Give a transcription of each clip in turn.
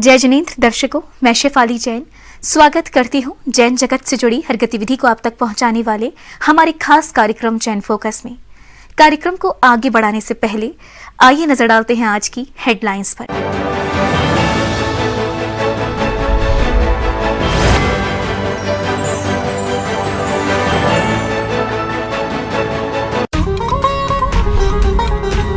जय जिनेंद्र दर्शकों, मैं शेफाली जैन स्वागत करती हूँ जैन जगत से जुड़ी हर गतिविधि को आप तक पहुँचाने वाले हमारे खास कार्यक्रम जैन फोकस में। कार्यक्रम को आगे बढ़ाने से पहले आइए नजर डालते हैं आज की हेडलाइंस पर।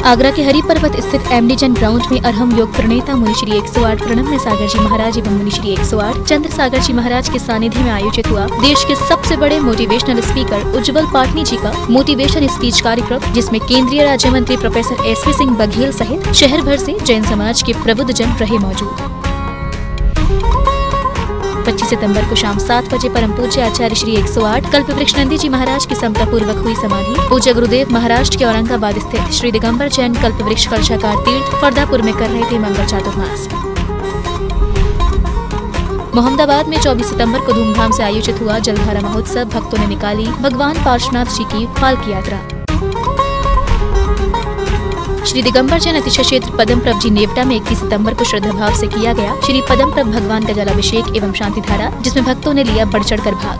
आगरा के हरि पर्वत स्थित एमडी जैन ग्राउंड में अरहम योग प्रणेता मुनि श्री 108 प्रणम्य सागर जी महाराज एवं मुनि श्री 108 चंद्र सागर जी महाराज के सानिध्य में आयोजित हुआ देश के सबसे बड़े मोटिवेशनल स्पीकर उज्जवल पाटनी जी का मोटिवेशन स्पीच कार्यक्रम, जिसमें केंद्रीय राज्य मंत्री प्रोफेसर एसपी सिंह बघेल सहित शहर भर से जैन समाज के प्रबुद्ध जन रहे मौजूद। 25 सितंबर को शाम 7 बजे परम पूज्य आचार्य श्री 108 कल्पवृक्ष नंदी जी महाराज की समता पूर्वक हुई समाधि पूज्य गुरुदेव महाराष्ट्र के औरंगाबाद स्थित श्री दिगंबर जैन कल्पवृक्ष कलशाकार तीर्थ फरदापुर में कर रहे थे मंगल चातुर्मास। मोहम्मदाबाद में 24 सितंबर को धूमधाम से आयोजित हुआ जलधारा महोत्सव। भक्तों ने निकाली भगवान पार्श्वनाथ जी की पालकी यात्रा। श्री दिगंबर जैन अतिशय क्षेत्र पदमप्रभ जी नेवटा में 21 सितंबर को श्रद्धा भाव से किया गया श्री पदमप्रभ भगवान का जलाभिषेक एवं शांति धारा, जिसमें भक्तों ने लिया बढ़ चढ़ कर भाग।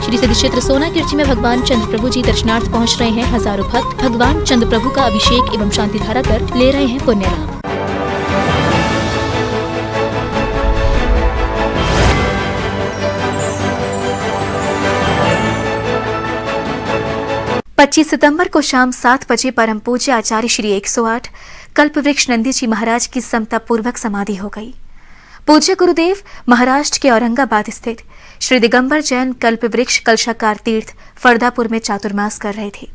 श्री सिद्धि क्षेत्र सोना किर्ची में भगवान चंद्र प्रभु जी दर्शनार्थ पहुंच रहे हैं। हजारों भक्त भगवान चंद्र प्रभु का अभिषेक एवं शांति धारा कर ले रहे हैं पुण्य लाभ। पच्चीस सितंबर को शाम 7 बजे परम पूज्य आचार्य श्री 108 कल्पवृक्ष नंदी जी महाराज की समता पूर्वक समाधि हो गई। पूज्य गुरुदेव महाराष्ट्र के औरंगाबाद स्थित श्री दिगंबर जैन कल्पवृक्ष कलशाकार तीर्थ फरदापुर में चातुर्मास कर रहे थे।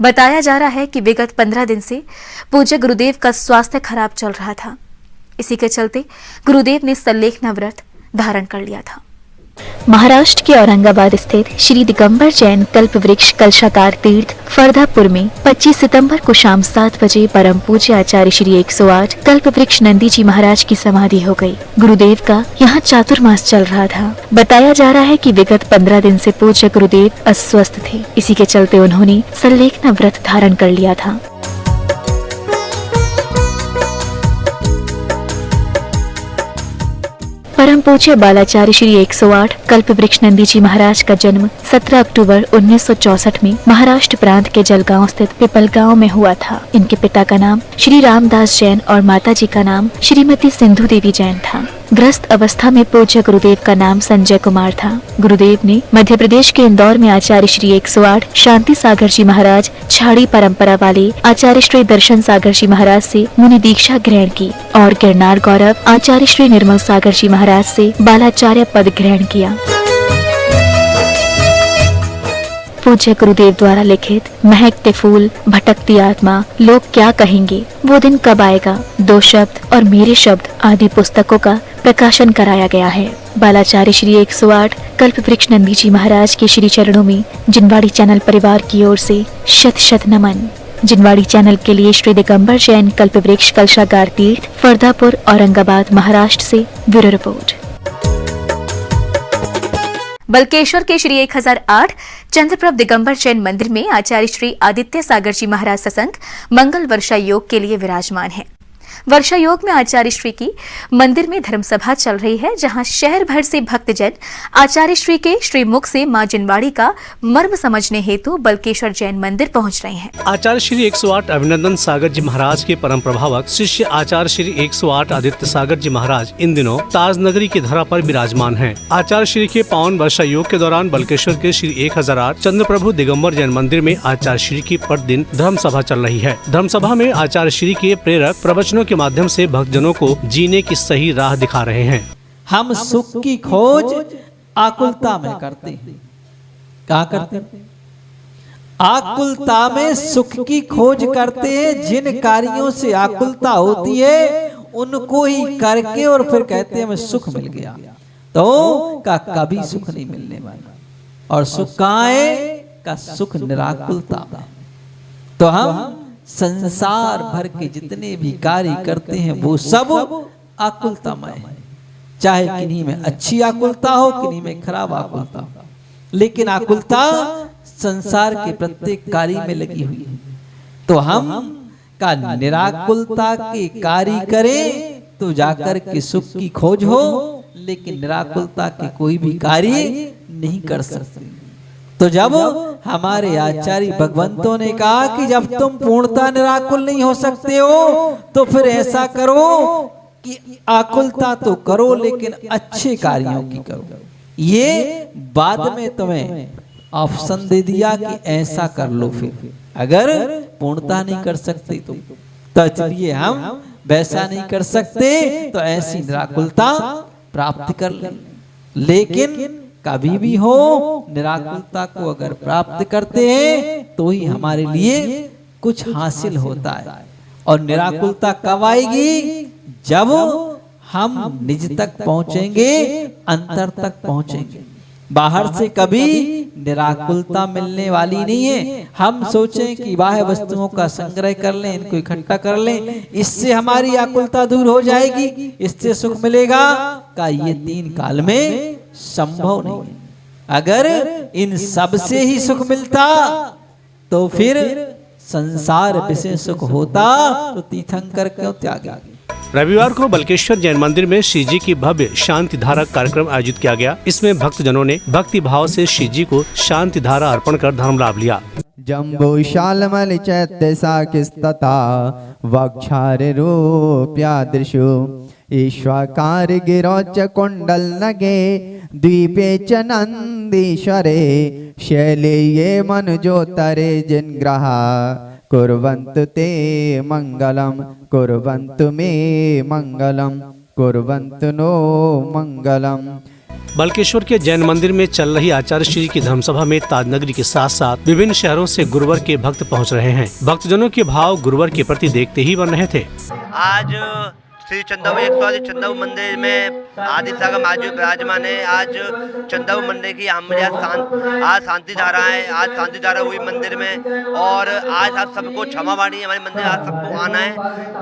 बताया जा रहा है कि विगत 15 दिन से पूज्य गुरुदेव का स्वास्थ्य खराब चल रहा था। इसी के चलते गुरुदेव ने सल्लेखना व्रत धारण कर लिया था। महाराष्ट्र के औरंगाबाद स्थित श्री दिगंबर जैन कल्पवृक्ष कलशाकार तीर्थ फरदापुर में 25 सितंबर को शाम 7 बजे परम पूज्य आचार्य श्री 108 कल्पवृक्ष नंदी जी महाराज की समाधि हो गई। गुरुदेव का यहाँ चातुर्मास चल रहा था। बताया जा रहा है कि विगत 15 दिन से पूज्य गुरुदेव अस्वस्थ थे। इसी के चलते उन्होंने सल्लेखना व्रत धारण कर लिया था। परम पूज्य बालाचार्य श्री 108 कल्पवृक्ष नंदी जी महाराज का जन्म 17 अक्टूबर 1964 में महाराष्ट्र प्रांत के जलगांव स्थित पिपलगांव में हुआ था। इनके पिता का नाम श्री रामदास जैन और माता जी का नाम श्रीमती सिंधु देवी जैन था। ग्रस्त अवस्था में पूज्य गुरुदेव का नाम संजय कुमार था। गुरुदेव ने मध्य प्रदेश के इंदौर में आचार्य श्री 108 शांति सागर जी महाराज छाड़ी परंपरा वाले आचार्य श्री दर्शन सागर जी महाराज से मुनि दीक्षा ग्रहण की और गिरनार गौरव आचार्य श्री निर्मल सागर जी महाराज से बालाचार्य पद ग्रहण किया। पूज्य गुरुदेव द्वारा लिखित महकते फूल भटकती आत्मा लोग क्या कहेंगे, वो दिन कब आएगा, 2 शब्द और मेरे शब्द आदि पुस्तकों का प्रकाशन कराया गया है। बालाचार्य श्री 108 कल्पवृक्ष नंदी जी महाराज के श्री चरणों में जिनवाड़ी चैनल परिवार की ओर से शत शत नमन। जिनवाड़ी चैनल के लिए श्री दिगंबर जैन कल्पवृक्ष कलशाकार तीर्थ फरदापुर औरंगाबाद महाराष्ट्र से ब्यूरो रिपोर्ट। बलकेश्वर के श्री 1008 चंद्रप्रभ दिगंबर जैन मंदिर में आचार्य श्री आदित्य सागर जी महाराज ससंग मंगल वर्षा योग के लिए विराजमान है। वर्षा योग में आचार्य श्री की मंदिर में धर्मसभा चल रही है, जहां शहर भर से भक्तजन आचार्य श्री के श्रीमुख से मां जिनवाड़ी का मर्म समझने हेतु बलकेश्वर जैन मंदिर पहुंच रहे हैं। आचार्य श्री 108 अभिनंदन सागर जी महाराज के परम प्रभावक शिष्य आचार्य श्री 108 आदित्य सागर जी महाराज इन दिनों ताज नगरी की धरा पर विराजमान हैं। आचार्य श्री के पावन वर्षा योग के दौरान बलकेश्वर के श्री 1008 चंद्रप्रभु दिगंबर जैन मंदिर में आचार्य श्री की प्रतिदिन धर्म सभा चल रही है। धर्म सभा में आचार्य श्री के प्रेरक प्रवचनों के माध्यम से भक्तजनों को जीने की सही राह दिखा रहे हैं। हम सुख की खोज आकुलता में करते हैं। क्या करते हैं? आकुलता में सुख की खोज करते हैं। जिन कार्यों से आकुलता होती है उनको ही करके और फिर कहते हैं हमें सुख मिल गया, तो का कभी सुख नहीं मिलने वाला। और सुख कहाँ है? का सुख निराकुलता में। तो हम संसार भर के जितने भी कार्य करते हैं वो सब आकुलतामय है। चाहे किन्हीं में अच्छी आकुलता हो, किन्हीं में खराब आकुलता हो, लेकिन आकुलता संसार के प्रत्येक कार्य में लगी हुई है। तो हम का निराकुलता के कार्य करें तो जाकर के सुख की खोज हो, लेकिन निराकुलता के कोई भी कार्य नहीं कर सकते। तो जब हमारे आचार्य भगवंतों ने कहा कि जब तुम पूर्णता निराकुल नहीं हो सकते हो तो फिर ऐसा करो कि आकुलता तो करो लेकिन अच्छे कार्यों की करो। ये बाद में तुम्हें ऑप्शन दे दिया कि ऐसा कर लो, फिर अगर पूर्णता नहीं कर सकते तो चलिए हम वैसा नहीं कर सकते तो ऐसी निराकुलता प्राप्त कर ले। लेकिन कभी भी हो निराकुलता को अगर प्राप्त करते हैं तो ही हमारे लिए कुछ हासिल होता है। और निराकुलता कब आएगी? जब हम निज तक पहुंचेंगे, अंतर तक पहुंचेंगे। बाहर से कभी निराकुलता मिलने वाली नहीं है। हम सोचें कि बाह्य वस्तुओं का संग्रह कर लें, इनको इकट्ठा कर लें, इससे हमारी आकुलता दूर हो जाएगी, इससे सुख मिलेगा, का ये तीन काल में संभव नहीं है। अगर इन सब से ही सुख मिलता तो फिर संसार विषय सुख होता तो तीर्थंकर क्यों त्यागे। रविवार को बल्केश्वर जैन मंदिर में श्री जी की भव्य शांति धारा कार्यक्रम आयोजित किया गया। इसमें भक्तजनों ने भक्ति भाव से श्री जी को शांति धारा अर्पण कर धर्म लाभ लिया। जम्बूशालमल चैत्य साकिस्तथा वक्षारूप्यादृशु ईश्वकार गिरोच कुंडल नगे द्वीपे च नंदीश्वरे शैले ये मनुजोतरे जिनग्रहा कुर्वन्तु ते मंगलम कुर्वन्तु मे मंगलम कुर्वन्तु नो मंगलम। बल्केश्वर के जैन मंदिर में चल रही आचार्य श्री की धर्मसभा में ताजनगरी के साथ साथ विभिन्न शहरों से गुरुवर के भक्त पहुंच रहे हैं। भक्तजनों के भाव गुरुवर के प्रति देखते ही बन रहे थे। आज श्री चंदव 108 चंदव मंदिर में आदि सागर महादेव विराजमान है। आज चंदव मंदिर की आज शांति धारा है। आज शांति धारा हुई मंदिर में और आज आप सबको क्षमा वाणी हमारे मंदिर आज सबको आना है।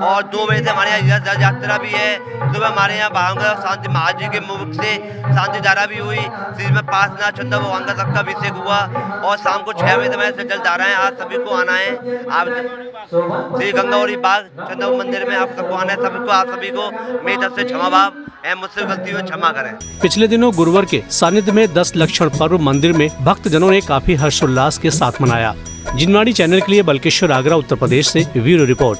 और 2 बजे से हमारे यहाँ रथ यात्रा भी है। सुबह हमारे यहाँ भावंगा शांति महाजी के मुख से शांति धारा भी हुई। श्री में 5 नाथ चंदव भगवान का सबका अभिषेक हुआ और शाम को 6 बजे हमारे जल धारा है। आज सभी को आना है। आप श्री गंगावरी बाग चंदव मंदिर में आप सबको आना है। सबको आप सभी को मेरी तरफ से क्षमा भाव एवं मुझसे गलती हुई क्षमा करें। पिछले दिनों गुरुवर के सानिध्य में 10 लक्षण पर्व मंदिर में भक्तजनों ने काफी हर्षोल्लास के साथ मनाया। जिनवाणी चैनल के लिए बल्केश्वर आगरा उत्तर प्रदेश से ब्यूरो रिपोर्ट।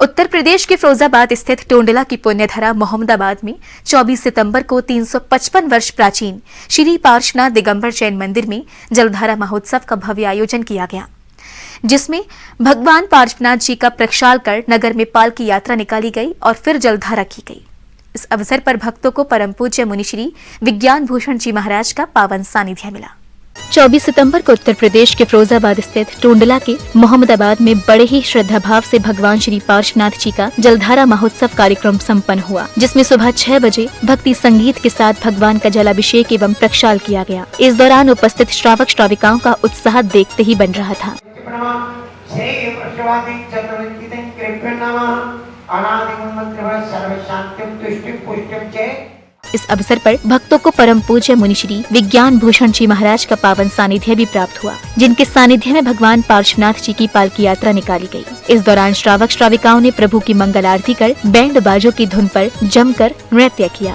उत्तर प्रदेश के फिरोजाबाद स्थित टोंडला की पुण्यधरा मोहम्मदाबाद में 24 सितंबर को 355 वर्ष प्राचीन श्री पार्श्वनाथ दिगंबर जैन मंदिर में जलधारा महोत्सव का भव्य आयोजन किया गया, जिसमें भगवान पार्श्वनाथ जी का प्रक्षाल कर नगर में पालकी यात्रा निकाली गई और फिर जलधारा की गई। इस अवसर पर भक्तों को परम पूज्य मुनिश्री विज्ञान भूषण जी महाराज का पावन सानिध्य मिला। 24 सितंबर को उत्तर प्रदेश के फिरोजाबाद स्थित टोंडला के मोहम्मदाबाद में बड़े ही श्रद्धा भाव से भगवान श्री पार्श्वनाथ जी का जलधारा महोत्सव कार्यक्रम संपन्न हुआ, जिसमें सुबह 6 बजे भक्ति संगीत के साथ भगवान का जलाभिषेक एवं प्रक्षाल किया गया। इस दौरान उपस्थित श्रावक श्राविकाओं का उत्साह देखते ही बन रहा था। इस अवसर पर भक्तों को परम पूज्य मुनिश्री विज्ञान भूषण जी महाराज का पावन सानिध्य भी प्राप्त हुआ, जिनके सानिध्य में भगवान पार्श्वनाथ जी की पालकी यात्रा निकाली गई। इस दौरान श्रावक श्राविकाओं ने प्रभु की मंगल आरती कर बैंड बाजों की धुन पर जमकर नृत्य किया।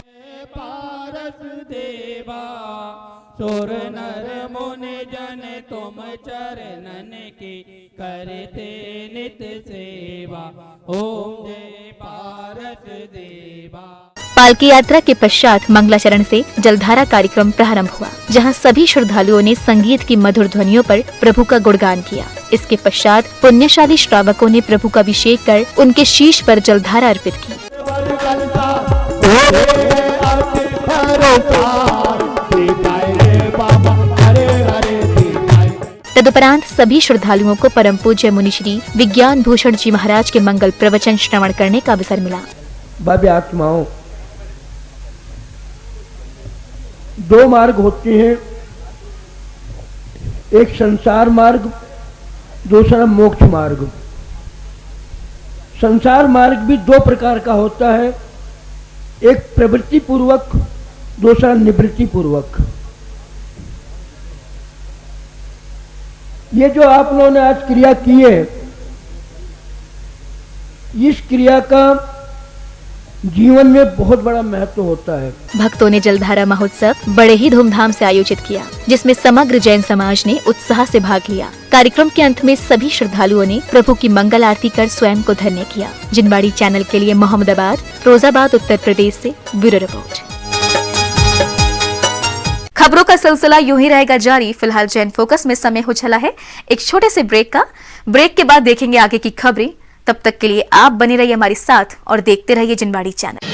सोर नर मुनि जन तुम चरणन की करते नित सेवा, ओम जय पारस देवा। पालकी यात्रा के पश्चात मंगलाचरण से जलधारा कार्यक्रम प्रारंभ हुआ, जहां सभी श्रद्धालुओं ने संगीत की मधुर ध्वनियों पर प्रभु का गुणगान किया। इसके पश्चात पुण्यशाली श्रावकों ने प्रभु का अभिषेक कर उनके शीश पर जलधारा अर्पित की। तदुपरांत सभी श्रद्धालुओं को परम पूज्य मुनिश्री विज्ञान भूषण जी महाराज के मंगल प्रवचन श्रवण करने का अवसर मिला। भव्य आत्माओं, 2 मार्ग होते हैं, एक संसार मार्ग, दूसरा मोक्ष मार्ग। संसार मार्ग भी 2 प्रकार का होता है, एक प्रवृत्ति पूर्वक, दूसरा निवृत्ति पूर्वक। ये जो आप लोगों ने आज क्रिया की है, इस क्रिया का जीवन में बहुत बड़ा महत्व होता है। भक्तों ने जलधारा महोत्सव बड़े ही धूमधाम से आयोजित किया, जिसमें समग्र जैन समाज ने उत्साह से भाग लिया। कार्यक्रम के अंत में सभी श्रद्धालुओं ने प्रभु की मंगल आरती कर स्वयं को धन्य किया। जिनवाड़ी चैनल के लिए मोहम्मदाबाद, फिरोजाबाद, उत्तर प्रदेश से ब्यूरो रिपोर्ट। खबरों का सिलसिला यूं ही रहेगा जारी। फिलहाल जैन फोकस में समय हो चला है एक छोटे से ब्रेक का। ब्रेक के बाद देखेंगे आगे की खबरें। तब तक के लिए आप बने रहिए हमारे साथ और देखते रहिए जिनवाड़ी चैनल।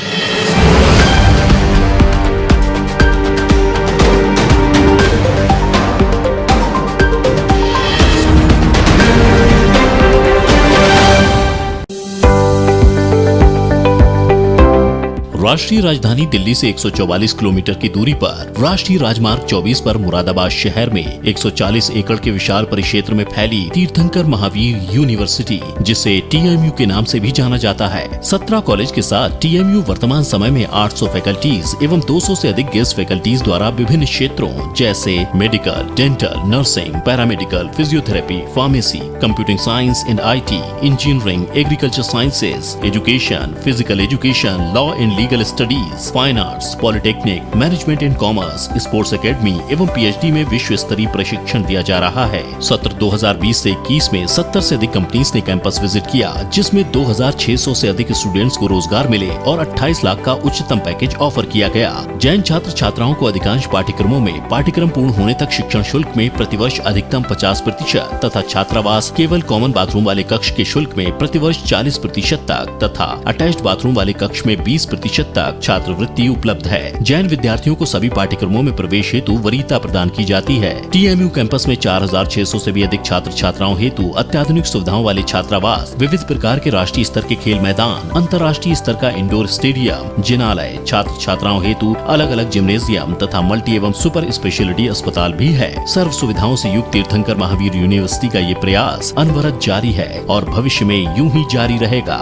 राष्ट्रीय राजधानी दिल्ली से 144 किलोमीटर की दूरी पर राष्ट्रीय राजमार्ग 24 पर मुरादाबाद शहर में 140 एकड़ के विशाल परिक्षेत्र में फैली तीर्थंकर महावीर यूनिवर्सिटी, जिसे TMU के नाम से भी जाना जाता है। 17 कॉलेज के साथ TMU वर्तमान समय में 800 फैकल्टीज एवं 200 से अधिक गेस्ट फैकल्टीज द्वारा विभिन्न क्षेत्रों जैसे medical, dental, nursing, paramedical, physiotherapy, pharmacy, computing science and IT, engineering, agriculture sciences, education, physical education, law and legal studies, fine arts, polytechnic, management and commerce, sports academy एवं PhD में विश्व स्तरीय प्रशिक्षण दिया जा रहा है। सत्र 2020 से 21 में 70 से अधिक कंपनीज ने कैंपस विजिट किया, जिसमें 2600 से अधिक स्टूडेंट्स को रोजगार मिले और 28 लाख का उच्चतम पैकेज ऑफर किया गया। जैन छात्र छात्राओं को अधिकांश पाठ्यक्रमों में पाठ्यक्रम पूर्ण होने तक शिक्षण शुल्क में प्रतिवर्ष अधिकतम 50% तथा छात्रावास केवल कॉमन बाथरूम वाले कक्ष के शुल्क में प्रतिवर्ष 40% तक तथा अटैच्ड बाथरूम वाले कक्ष में 20% तक छात्रवृत्ति उपलब्ध है। जैन विद्यार्थियों को सभी पाठ्यक्रमों में प्रवेश हेतु वरीयता प्रदान की जाती है। TMU कैंपस में 4600 से भी अधिक छात्र छात्राओं हेतु अत्याधुनिक सुविधाओं वाले छात्रावास, विविध प्रकार के राष्ट्रीय स्तर के खेल मैदान, अंतर्राष्ट्रीय स्तर का इंडोर स्टेडियम, जिनालय, छात्र छात्राओं हेतु अलग अलग जिम्नेजियम तथा मल्टी एवं सुपर स्पेशलिटी अस्पताल भी है। सर्व सुविधाओं से युक्त तीर्थंकर महावीर यूनिवर्सिटी का ये प्रयास अनवरत जारी है और भविष्य में यूं ही जारी रहेगा।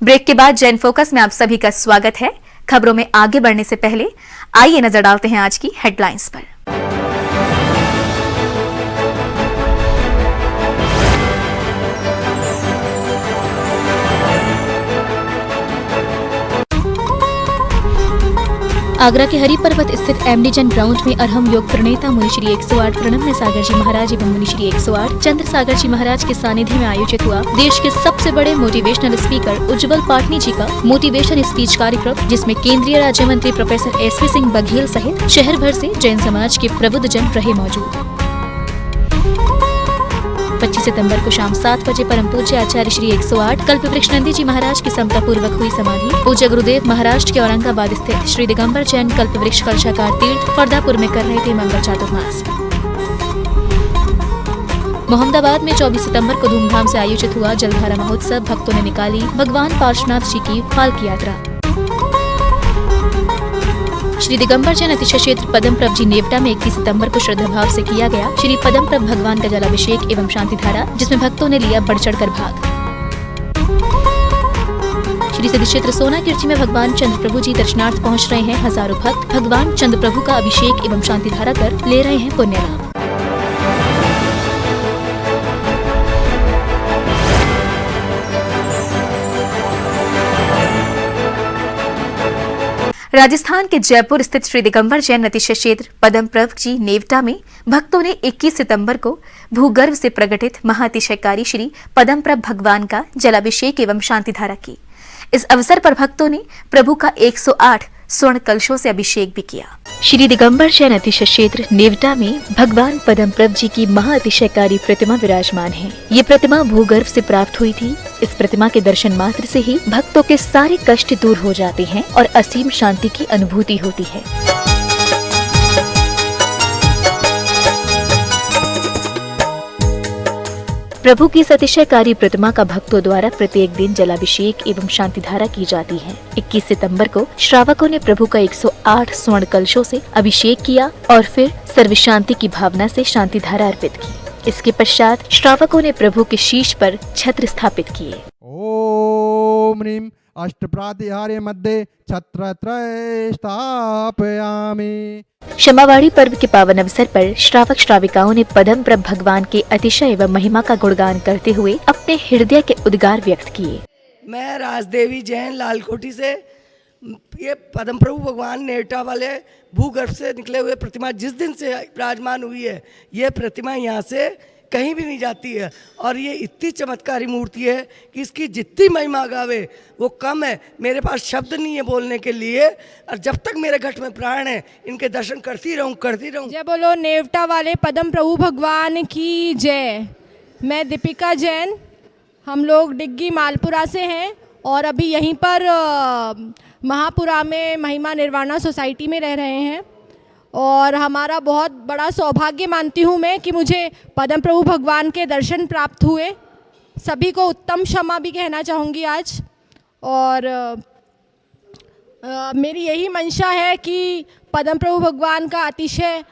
ब्रेक के बाद जैन फोकस में आप सभी का स्वागत है। खबरों में आगे बढ़ने से पहले आइए नजर डालते हैं आज की हेडलाइंस पर। आगरा के हरि पर्वत स्थित MD जैन ग्राउंड में अरहम योग प्रणेता मुनि श्री 108 प्रणम्य सागर जी महाराज एवं मुनि श्री 108 चंद्र सागर जी महाराज के सानिध्य में आयोजित हुआ देश के सबसे बड़े मोटिवेशनल स्पीकर उज्जवल पाटनी जी का मोटिवेशन स्पीच कार्यक्रम, जिसमें केंद्रीय राज्य मंत्री प्रोफेसर SV सिंह बघेल सहित शहर भर से जैन समाज के प्रबुद्ध जन रहे मौजूद। 25 सितंबर को शाम 7 बजे परम पूज्य आचार्य श्री 108 कल्प वृक्ष नंदी जी महाराज की समता पूर्वक हुई समाधि पूज्य गुरुदेव महाराष्ट्र के औरंगाबाद स्थित श्री दिगंबर जैन कल्प वृक्ष कलशाकार तीर्थ फरदापुर में कर रहे थे मंगल चातुर्मास। मोहम्मदाबाद में 24 सितंबर को धूमधाम से आयोजित हुआ जलधारा महोत्सव। भक्तों ने निकाली भगवान पार्श्वनाथ जी की पालकी यात्रा। श्री दिगंबर जैन अतिशय क्षेत्र पदमप्रभ जी नेवटा में 21 सितंबर को श्रद्धा भाव से किया गया श्री पदमप्रभ भगवान का जलाभिषेक एवं शांति धारा, जिसमें भक्तों ने लिया बढ़ चढ़कर भाग। श्री सिद्ध क्षेत्र सोना किर्ची में भगवान चंद्र प्रभु जी दर्शनार्थ पहुंच रहे हैं। हजारों भक्त भगवान चंद्र प्रभु का अभिषेक एवं शांति धारा कर ले रहे हैं पुण्य लाभ। राजस्थान के जयपुर स्थित श्री दिगंबर जैन अतिशय क्षेत्र पदमप्रभ जी नेवटा में भक्तों ने 21 सितंबर को भूगर्भ से प्रकटित महाअतिशयकारी श्री पदमप्रभ भगवान का जलाभिषेक एवं शांति धारा की। इस अवसर पर भक्तों ने प्रभु का 108 स्वर्ण कलशों से अभिषेक भी किया। श्री दिगंबर जैन अतिशय क्षेत्र नेवटा में भगवान पदमप्रभ जी की महाअतिशयकारी प्रतिमा विराजमान है। ये प्रतिमा भूगर्भ से प्राप्त हुई थी। इस प्रतिमा के दर्शन मात्र से ही भक्तों के सारे कष्ट दूर हो जाते हैं और असीम शांति की अनुभूति होती है। प्रभु की इस अतिशयकारी प्रतिमा का भक्तों द्वारा प्रत्येक दिन जलाभिषेक एवं शांति धारा की जाती है। 21 सितंबर को श्रावकों ने प्रभु का 108 स्वर्ण कलशों से अभिषेक किया और फिर सर्व शांति की भावना से शांति धारा अर्पित की। इसके पश्चात श्रावकों ने प्रभु के शीश पर छत्र स्थापित किए। ओम मुनिम अष्टप्रातिहार्य मध्ये छत्रत्रय स्थापयामि। क्षमावाणी पर्व के पावन अवसर पर श्रावक श्राविकाओं ने पदम प्रभ भगवान के अतिशय एवं महिमा का गुणगान करते हुए अपने हृदय के उद्गार व्यक्त किए। मैं राजदेवी जैन लालकोटी से, ये पदम प्रभु भगवान नेवटा वाले भूगर्भ से निकले हुए प्रतिमा जिस दिन से विराजमान हुई है, ये प्रतिमा यहाँ से कहीं भी नहीं जाती है और ये इतनी चमत्कारी मूर्ति है कि इसकी जितनी महिमा गावे वो कम है। मेरे पास शब्द नहीं है बोलने के लिए, और जब तक मेरे घट में प्राण है इनके दर्शन करती रहूं। जय बोलो नेवटा वाले पदम प्रभु भगवान की जय। मैं दीपिका जैन, हम लोग डिग्गी मालपुरा से हैं और अभी यहीं पर महापुरा में महिमा निर्वाणा सोसाइटी में रह रहे हैं और हमारा बहुत बड़ा सौभाग्य मानती हूँ मैं कि मुझे पदम प्रभु भगवान के दर्शन प्राप्त हुए। सभी को उत्तम क्षमा भी कहना चाहूँगी आज, और मेरी यही मंशा है कि पदम प्रभु भगवान का अतिशय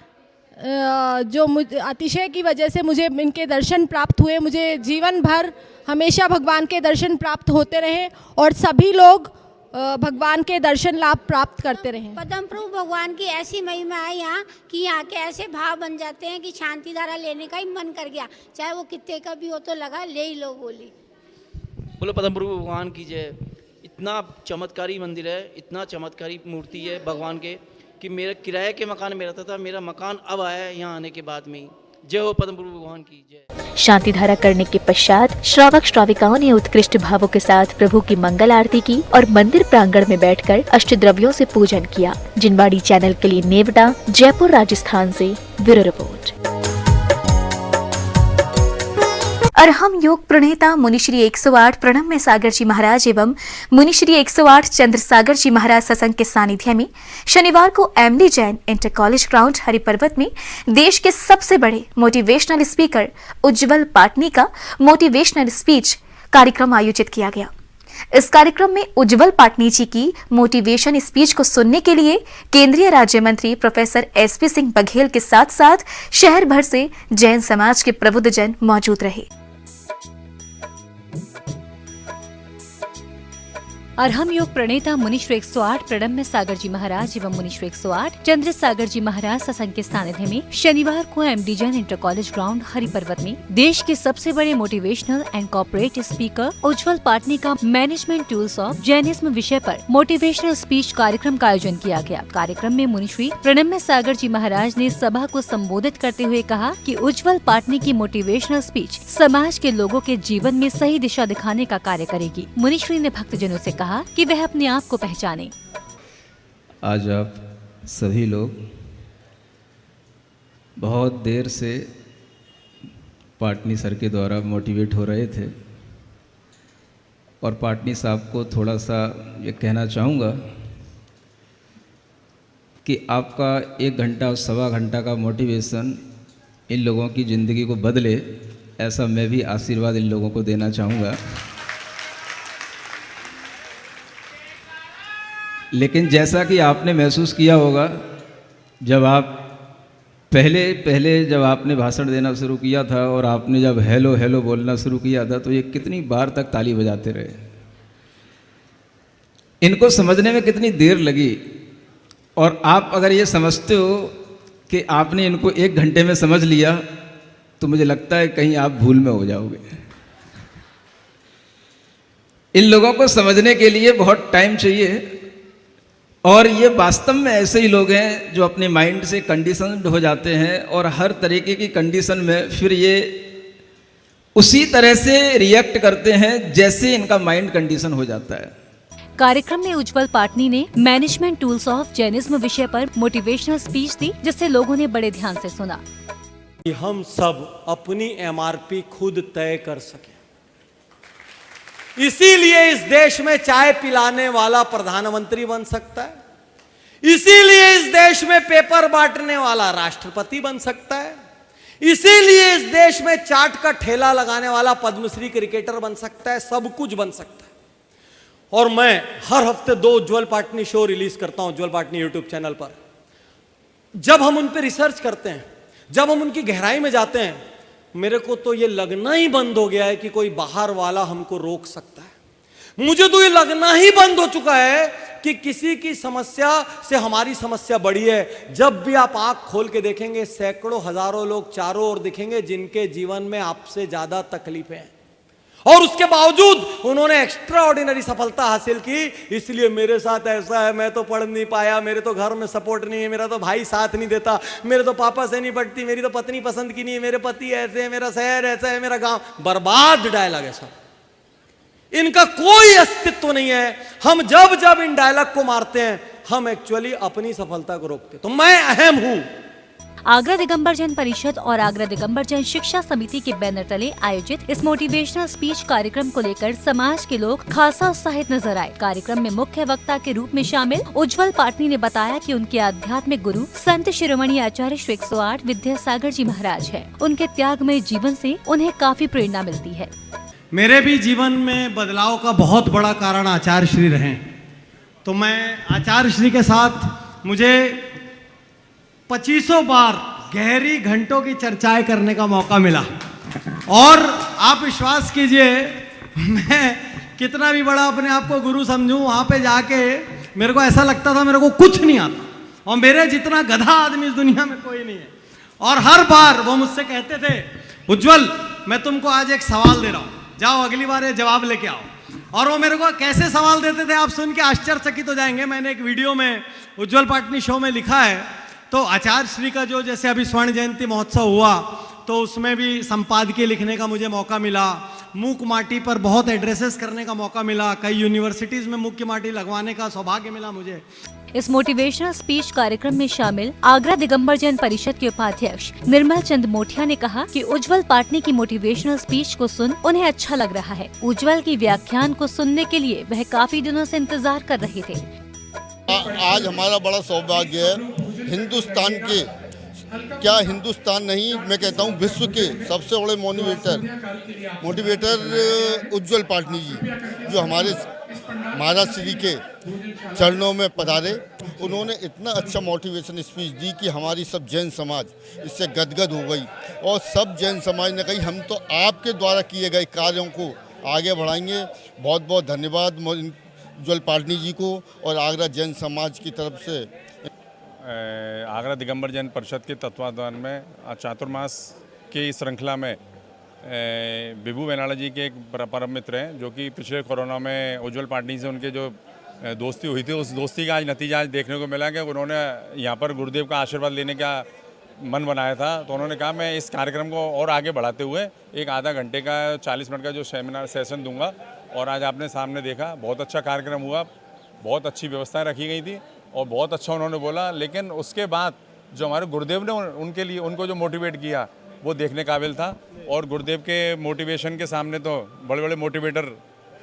अतिशय की वजह से मुझे इनके दर्शन प्राप्त हुए, मुझे जीवन भर हमेशा भगवान के दर्शन प्राप्त होते रहे और सभी लोग भगवान के दर्शन लाभ प्राप्त करते रहे। पदम प्रभु भगवान की ऐसी महिमा है यहाँ कि यहाँ के ऐसे भाव बन जाते हैं कि शांति धारा लेने का ही मन कर गया, चाहे वो कितने का भी हो तो लगा ले ही लो बोली। बोलो पदम प्रभु भगवान की जय। इतना चमत्कारी मंदिर है, इतना चमत्कारी मूर्ति है भगवान के कि मेरा किराए के मकान में रहता था, मेरा मकान अब आया है यहाँ आने के बाद में ही। जय हो पदम प्रभु भगवान की जय। शांति धारा करने के पश्चात श्रावक श्राविकाओं ने उत्कृष्ट भावों के साथ प्रभु की मंगल आरती की और मंदिर प्रांगण में बैठकर अष्टद्रव्यों से पूजन किया। जिनवाड़ी चैनल के लिए नेवटा, जयपुर, राजस्थान से ब्यूरो रिपोर्ट। अरहम योग प्रणेता मुनिश्री 108 प्रणम्य सागर जी महाराज एवं मुनिश्री 108 चंद्र सागर जी महाराज सत्संग के सानिध्य में शनिवार को MD Jain inter college ground Hariparvat में देश के सबसे बड़े मोटिवेशनल स्पीकर उज्जवल पाटनी का मोटिवेशनल स्पीच कार्यक्रम आयोजित किया गया। इस कार्यक्रम में उज्जवल पाटनी जी की मोटिवेशन स्पीच को सुनने के लिए केंद्रीय राज्य मंत्री प्रोफेसर एसपी सिंह बघेल के साथ साथ शहर भर से जैन समाज के प्रबुद्ध जन मौजूद रहे। अरहम योग प्रणेता मुनिश्री 108 प्रणम्य सागर जी महाराज एवं मुनिश्री 108 चंद्र सागर जी महाराज सत्संग के सानिध्य में शनिवार को MD Jain inter college ground Hariparvat में देश के सबसे बड़े motivational and corporate speaker Ujjwal Patni का मैनेजमेंट टूल्स ऑफ जैनिज्म विषय पर मोटिवेशनल स्पीच कार्यक्रम का आयोजन किया गया। कार्यक्रम में मुनिश्री प्रणम्य सागर जी महाराज ने सभा को संबोधित करते हुए कहा कि उज्जवल पाटनी की मोटिवेशनल स्पीच समाज के लोगों के जीवन में सही दिशा दिखाने का कार्य करेगी। मुनिश्री ने भक्तजनों से कहा कि वह अपने आप को पहचाने। आज आप सभी लोग बहुत देर से पाटनी सर के द्वारा मोटिवेट हो रहे थे और पाटनी साहब को थोड़ा सा ये कहना चाहूँगा कि आपका 1 घंटा और सवा घंटा का मोटिवेशन इन लोगों की ज़िंदगी को बदले, ऐसा मैं भी आशीर्वाद इन लोगों को देना चाहूँगा। लेकिन जैसा कि आपने महसूस किया होगा, जब आप पहले जब आपने भाषण देना शुरू किया था और आपने जब हेलो हेलो बोलना शुरू किया था तो ये कितनी बार तक ताली बजाते रहे। इनको समझने में कितनी देर लगी, और आप अगर ये समझते हो कि आपने इनको 1 घंटे में समझ लिया तो मुझे लगता है कहीं आप भूल में हो जाओगे। इन लोगों को समझने के लिए बहुत टाइम चाहिए, और ये वास्तव में ऐसे ही लोग हैं जो अपने माइंड से कंडीशन्ड हो जाते हैं और हर तरीके की कंडीशन में फिर ये उसी तरह से रिएक्ट करते हैं जैसे इनका माइंड कंडीशन हो जाता है। कार्यक्रम में उज्जवल पाटनी ने मैनेजमेंट टूल्स ऑफ जैनिज्म विषय पर मोटिवेशनल स्पीच दी, जिसे लोगों ने बड़े ध्यान से सुना। हम सब अपनी एमआरपी खुद तय कर सके, इसीलिए इस देश में चाय पिलाने वाला प्रधानमंत्री बन सकता है, इसीलिए इस देश में पेपर बांटने वाला राष्ट्रपति बन सकता है, इसीलिए इस देश में चाट का ठेला लगाने वाला पद्मश्री क्रिकेटर बन सकता है, सब कुछ बन सकता है। और मैं हर हफ्ते 2 उज्जवल पाटनी शो रिलीज करता हूं उज्जवल पाटनी यूट्यूब चैनल पर। जब हम उन पर रिसर्च करते हैं, जब हम उनकी गहराई में जाते हैं, मेरे को तो ये लगना ही बंद हो गया है कि कोई बाहर वाला हमको रोक सकता है। मुझे तो ये लगना ही बंद हो चुका है कि किसी की समस्या से हमारी समस्या बड़ी है। जब भी आप आंख खोल के देखेंगे सैकड़ों हजारों लोग चारों ओर दिखेंगे जिनके जीवन में आपसे ज्यादा तकलीफें हैं, और उसके बावजूद उन्होंने एक्स्ट्रा ऑर्डिनरी सफलता हासिल की। इसलिए मेरे साथ ऐसा है, मैं तो पढ़ नहीं पाया, मेरे तो घर में सपोर्ट नहीं है, मेरा तो भाई साथ नहीं देता, मेरे तो पापा से नहीं पढ़ती, मेरी तो पत्नी पसंद की नहीं है, मेरे पति ऐसे है, मेरा शहर ऐसा है, मेरा गांव। बर्बाद डायलॉग है सब, इनका कोई अस्तित्व नहीं है। हम जब जब इन डायलॉग को मारते हैं हम एक्चुअली अपनी सफलता को रोकते। तो मैं अहम हूं। आगरा दिगंबर जैन परिषद और आगरा दिगंबर जैन शिक्षा समिति के बैनर तले आयोजित इस मोटिवेशनल स्पीच कार्यक्रम को लेकर समाज के लोग खासा उत्साहित नजर आए। कार्यक्रम में मुख्य वक्ता के रूप में शामिल उज्जवल पाटनी ने बताया कि उनके आध्यात्मिक गुरु संत शिरोमणि आचार्य श्री 108 विद्यासागर जी महाराज है। उनके त्यागमय जीवन से उन्हें काफी प्रेरणा मिलती है। मेरे भी जीवन में बदलाव का बहुत बड़ा कारण आचार्य श्री रहे। तो मैं आचार्य श्री के साथ मुझे 2500 बार गहरी घंटों की चर्चाएं करने का मौका मिला, और आप विश्वास कीजिए मैं कितना भी बड़ा अपने आप को गुरु समझूं, वहां पे जाके मेरे को ऐसा लगता था मेरे को कुछ नहीं आता, और मेरे जितना गधा आदमी इस दुनिया में कोई नहीं है। और हर बार वो मुझसे कहते थे, उज्जवल मैं तुमको आज एक सवाल दे रहा हूं, जाओ अगली बार ये जवाब लेके आओ। और वो मेरे को कैसे सवाल देते थे आप सुन के आश्चर्यचकित हो जाएंगे। मैंने एक वीडियो में उज्जवल पाटनी शो में लिखा है, तो आचार्य श्री का जो जैसे अभी स्वर्ण जयंती महोत्सव हुआ तो उसमें भी संपादकीय लिखने का मुझे मौका मिला, मूक माटी पर बहुत एड्रेसेस करने का मौका मिला, कई यूनिवर्सिटीज में मूक माटी लगवाने का सौभाग्य मिला मुझे। इस मोटिवेशनल स्पीच कार्यक्रम में शामिल आगरा दिगंबर जैन परिषद के उपाध्यक्ष निर्मल चंद मोठिया ने कहा कि उज्जवल पाटनी की मोटिवेशनल स्पीच को सुन उन्हें अच्छा लग रहा है। उज्जवल की व्याख्यान को सुनने के लिए वह काफी दिनों से इंतजार कर रहे थे। आज हमारा बड़ा सौभाग्य है, हिंदुस्तान के क्या हिंदुस्तान नहीं मैं कहता हूँ विश्व के सबसे बड़े मोटिवेटर उज्जवल पाटनी जी जो हमारे महाराज श्री के चरणों में पधारे। उन्होंने इतना अच्छा मोटिवेशन स्पीच दी कि हमारी सब जैन समाज इससे गदगद हो गई, और सब जैन समाज ने कही हम तो आपके द्वारा किए गए कार्यों को आगे बढ़ाएंगे। बहुत बहुत धन्यवाद उज्जवल पाटनी जी को और आगरा जैन समाज की तरफ से। आगरा दिगंबर जैन परिषद के तत्वाधान में चातुर्मास की श्रृंखला में विभू वेनाला जी के एक परम मित्र हैं जो कि पिछले कोरोना में उज्जवल पाटनी से उनके जो दोस्ती हुई थी, उस दोस्ती का आज नतीजा आज देखने को मिला कि उन्होंने यहाँ पर गुरुदेव का आशीर्वाद लेने का मन बनाया था। तो उन्होंने कहा मैं इस कार्यक्रम को और आगे बढ़ाते हुए एक आधा घंटे का 40 मिनट का जो सेमिनार सेशन दूंगा, और आज आपने सामने देखा बहुत अच्छा कार्यक्रम हुआ, बहुत अच्छी व्यवस्थाएं रखी गई थी और बहुत अच्छा उन्होंने बोला। लेकिन उसके बाद जो हमारे गुरुदेव ने उनके लिए उनको जो मोटिवेट किया वो देखने काबिल था, और गुरुदेव के मोटिवेशन के सामने तो बड़े बड़े मोटिवेटर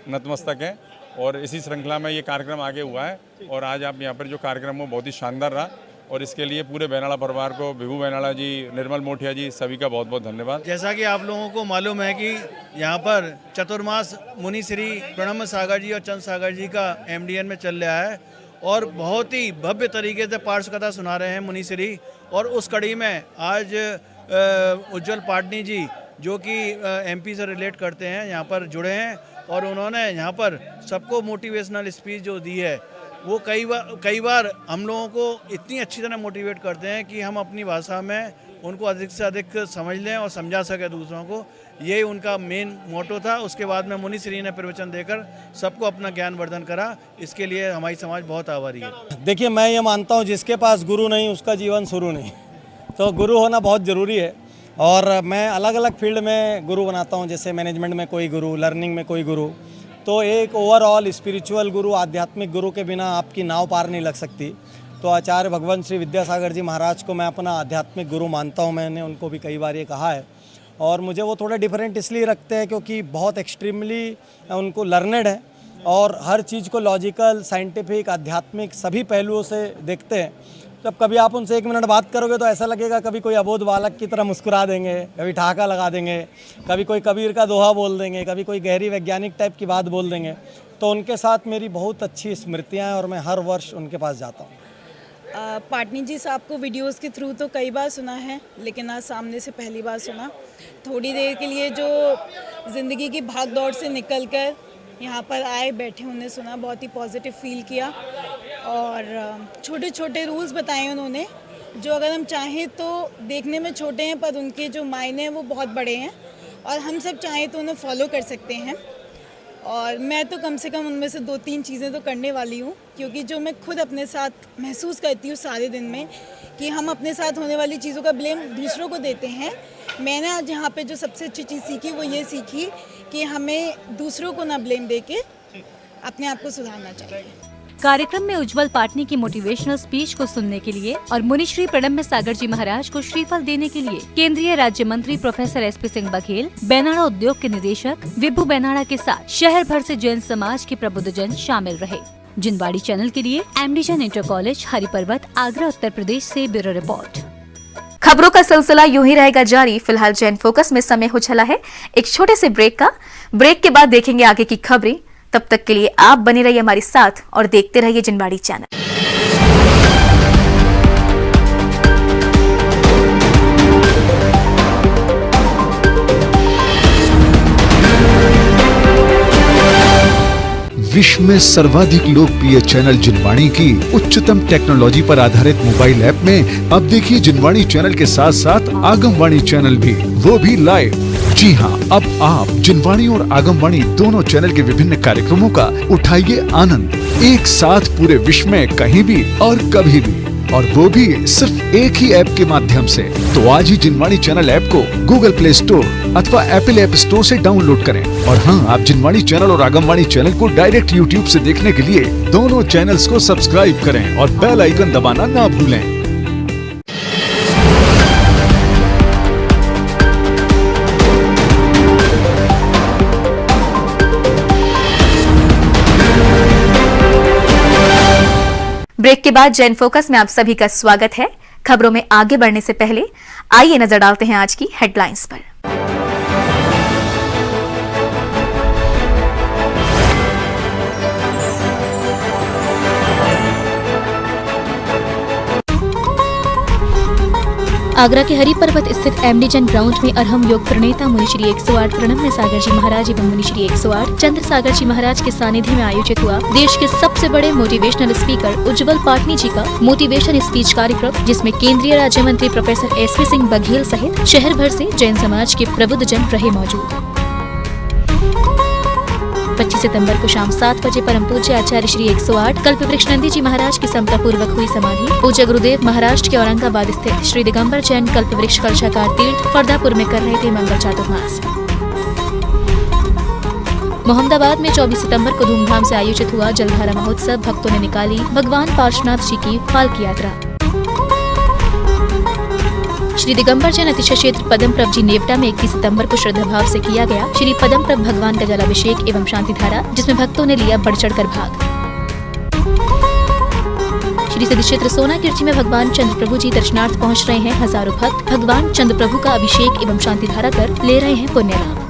नतमस्तक हैं। और इसी श्रृंखला में ये कार्यक्रम आगे हुआ है, और आज आप यहाँ पर जो कार्यक्रम हो बहुत ही शानदार रहा, और इसके लिए पूरे वेनाला परिवार को, विभू वेनाला जी, निर्मल मोठिया जी, सभी का बहुत बहुत धन्यवाद। जैसा कि आप लोगों को मालूम है कि यहाँ पर चतुर्मास मुनि श्री प्रणम सागर जी और चंद सागर जी का MDN में चल रहा है, और बहुत ही भव्य तरीके से पार्श्व कथा सुना रहे हैं मुनि श्री। और उस कड़ी में आज उज्जवल पाटनी जी जो कि MP से रिलेट करते हैं यहाँ पर जुड़े हैं, और उन्होंने यहाँ पर सबको मोटिवेशनल स्पीच जो दी है वो कई बार हम लोगों को इतनी अच्छी तरह मोटिवेट करते हैं कि हम अपनी भाषा में उनको अधिक से अधिक समझ लें और समझा सकें दूसरों को। यही उनका मेन मोटो था। उसके बाद में मुनि श्री ने प्रवचन देकर सबको अपना ज्ञान वर्धन करा। इसके लिए हमारी समाज बहुत आभारी है। देखिए, मैं ये मानता हूँ जिसके पास गुरु नहीं उसका जीवन शुरू नहीं, तो गुरु होना बहुत ज़रूरी है। और मैं अलग अलग फील्ड में गुरु बनाता हूँ, जैसे मैनेजमेंट में कोई गुरु, लर्निंग में कोई गुरु। तो एक ओवरऑल स्पिरिचुअल गुरु, आध्यात्मिक गुरु के बिना आपकी नाव पार नहीं लग सकती। तो आचार्य भगवान श्री विद्यासागर जी महाराज को मैं अपना आध्यात्मिक गुरु मानता हूँ। मैंने उनको भी कई बार ये कहा है, और मुझे वो थोड़ा डिफरेंट इसलिए रखते हैं क्योंकि बहुत एक्सट्रीमली उनको लर्नेड है और हर चीज़ को लॉजिकल, साइंटिफिक, आध्यात्मिक सभी पहलुओं से देखते हैं। जब कभी आप उनसे 1 मिनट बात करोगे तो ऐसा लगेगा कभी कोई अबोध बालक की तरह मुस्कुरा देंगे, कभी ठहाका लगा देंगे, कभी कोई कबीर का दोहा बोल देंगे, कभी कोई गहरी वैज्ञानिक टाइप की बात बोल देंगे। तो उनके साथ मेरी बहुत अच्छी स्मृतियाँ हैं और मैं हर वर्ष उनके पास जाता हूँ। पाटनी जी साहब को वीडियोस के थ्रू तो कई बार सुना है, लेकिन आज सामने से पहली बार सुना। थोड़ी देर के लिए जो ज़िंदगी की भाग दौड़ से निकलकर यहाँ पर आए, बैठे, उन्हें सुना, बहुत ही पॉजिटिव फील किया और छोटे छोटे रूल्स बताए उन्होंने जो अगर हम चाहें तो देखने में छोटे हैं पर उनके जो मायने हैं वो बहुत बड़े हैं और हम सब चाहें तो उन्हें फॉलो कर सकते हैं। और मैं तो कम से कम उनमें से 2-3 चीज़ें तो करने वाली हूँ, क्योंकि जो मैं खुद अपने साथ महसूस करती हूँ सारे दिन में कि हम अपने साथ होने वाली चीज़ों का ब्लेम दूसरों को देते हैं। मैंने आज यहाँ पे जो सबसे अच्छी चीज़ सीखी वो ये सीखी कि हमें दूसरों को ना ब्लेम देके अपने आप को सुधारना चाहिए। कार्यक्रम में उज्जवल पाटनी की मोटिवेशनल स्पीच को सुनने के लिए और मुनिश्री प्रणम्य सागर जी महाराज को श्रीफल देने के लिए केंद्रीय राज्य मंत्री प्रोफेसर एसपी सिंह बघेल, बेनाड़ा उद्योग के निदेशक विभू बेनाड़ा के साथ शहर भर से जैन समाज के प्रबुद्धजन शामिल रहे। जिनवाड़ी चैनल के लिए MD Jain inter college Hariparvat, Agra, Uttar Pradesh से ब्यूरो रिपोर्ट। खबरों का सिलसिला यूं ही रहेगा जारी। फिलहाल जैन फोकस में समय हो चला है एक छोटे से ब्रेक का। ब्रेक के बाद देखेंगे आगे की खबरें। तब तक के लिए आप बने रहिए हमारे साथ और देखते रहिए जिनवाड़ी चैनल। विश्व में सर्वाधिक लोकप्रिय चैनल जिनवाणी की उच्चतम टेक्नोलॉजी पर आधारित मोबाइल ऐप में अब देखिए जिनवाणी चैनल के साथ साथ आगमवाणी चैनल भी, वो भी लाइव। जी हाँ, अब आप जिनवाणी और आगमवाणी दोनों चैनल के विभिन्न कार्यक्रमों का उठाइए आनंद एक साथ पूरे विश्व में कहीं भी और कभी भी, और वो भी सिर्फ एक ही ऐप के माध्यम से। तो आज ही जिनवाणी चैनल ऐप को गूगल प्ले स्टोर अथवा एप्पल ऐप स्टोर से डाउनलोड करें। और हाँ, आप जिनवाणी चैनल और आगमवाणी चैनल को डायरेक्ट यूट्यूब से देखने के लिए दोनों चैनल्स को सब्सक्राइब करें और बेल आइकन दबाना ना भूलें। ब्रेक के बाद जैन फोकस में आप सभी का स्वागत है। खबरों में आगे बढ़ने से पहले आइए नजर डालते हैं आज की हेडलाइंस पर। आगरा के हरिपर्वत स्थित एमडी जैन ग्राउंड में अरहम योग प्रणेता मुनिश्री 108 प्रणम्य सागर जी महाराज एवं मुनिश्री 108 चंद्र सागर जी महाराज के सानिध्य में आयोजित हुआ देश के सबसे बड़े मोटिवेशनल स्पीकर उज्जवल पाटनी जी का मोटिवेशन स्पीच कार्यक्रम, जिसमें केंद्रीय राज्य मंत्री प्रोफेसर एसपी सिंह बघेल सहित शहर भर से जैन समाज के प्रबुद्धजन रहे मौजूद। 25 सितंबर को शाम 7 बजे परम पूज्य आचार्य श्री 108 कल्पवृक्ष नंदी जी महाराज की समता पूर्वक हुई समाधि पूज्य गुरुदेव महाराष्ट्र के औरंगाबाद स्थित श्री दिगंबर जैन कल्पवृक्ष कलशाकार तीर्थ फरदापुर में कर रहे थे मंगल चातुर्मास। मोहम्मदाबाद में 24 सितंबर को धूमधाम से आयोजित हुआ जलधारा महोत्सव। भक्तों ने निकाली भगवान पार्श्वनाथ जी की पालकी यात्रा। श्री दिगंबर जैन अतिशय क्षेत्र पदमप्रभ जी नेवटा में 21 सितंबर को श्रद्धा भाव से किया गया श्री पदमप्रभ भगवान का जलाभिषेक एवं शांति धारा, जिसमें भक्तों ने लिया बढ़ चढ़कर भाग। श्री सिद्ध क्षेत्र सोना किर्ची में भगवान चंद्र प्रभु जी दर्शनार्थ पहुंच रहे हैं। हजारों भक्त भगवान चंद्र प्रभु का अभिषेक एवं शांति धारा कर ले रहे हैं पुण्य लाभ।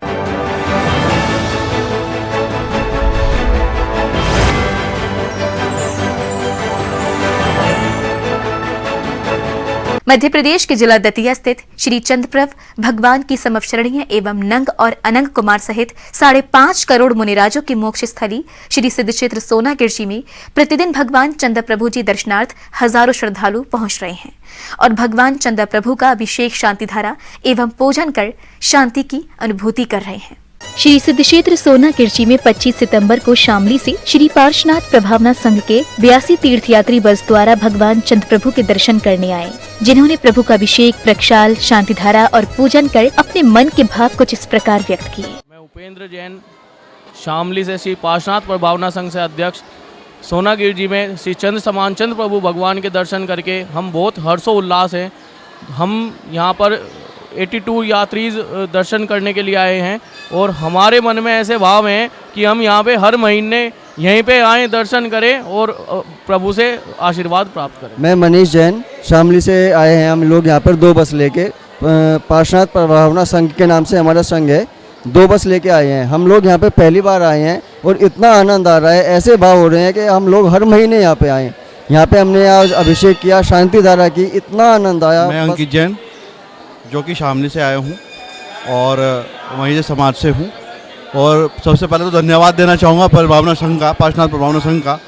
मध्य प्रदेश के जिला दतिया स्थित श्री चंद्रप्रभ भगवान की समवचरणीय एवं नंग और अनंग कुमार सहित 5.5 करोड़ मुनिराजों की मोक्ष स्थली श्री सिद्ध क्षेत्र सोना किर्ची में प्रतिदिन भगवान चंद्र प्रभु जी दर्शनार्थ हजारों श्रद्धालु पहुंच रहे हैं और भगवान चंद्र प्रभु का अभिषेक शांति धारा एवं पूजन कर शांति की अनुभूति कर रहे हैं। श्री सिद्ध क्षेत्र सोना किर्ची में 25 सितंबर को शामली से श्री पार्श्वनाथ प्रभावना संघ के 82 तीर्थयात्री बस द्वारा भगवान चंद्र प्रभु के दर्शन करने आए, जिन्होंने प्रभु का अभिषेक, प्रक्षाल, शांति धारा और पूजन कर अपने मन के भाव कुछ इस प्रकार व्यक्त किए। मैं उपेंद्र जैन शामली से श्री पार्श्वनाथ प्रभावना संघ से अध्यक्ष सोना किर्ची में श्री चंद्र समान चंद्र प्रभु भगवान के दर्शन करके हम बहुत हर्षोल्लास हैं। हम यहाँ पर 82 यात्री दर्शन करने के लिए आए हैं और हमारे मन में ऐसे भाव हैं कि हम यहाँ पे हर महीने यहीं पे आएँ, दर्शन करें और प्रभु से आशीर्वाद प्राप्त करें। मैं मनीष जैन शामली से आए हैं। हम लोग यहाँ पर 2 बस लेके पार्श्वनाथ प्रभावना संघ के नाम से हमारा संघ है, 2 बस लेके आए हैं। हम लोग यहाँ पे पहली बार आए हैं और इतना आनंद आ रहा है, ऐसे भाव हो रहे हैं कि हम लोग हर महीने यहाँ पे आए। यहाँ पे हमने आज अभिषेक किया, शांति धारा की, इतना आनंद आया। मैं अंकित जैन जो कि शामली से आया हूँ और वहीं से समाज से हूँ। और सबसे पहले तो धन्यवाद देना चाहूँगा प्रभावना संघ का, पार्श्वनाथ प्रभावना संघ का,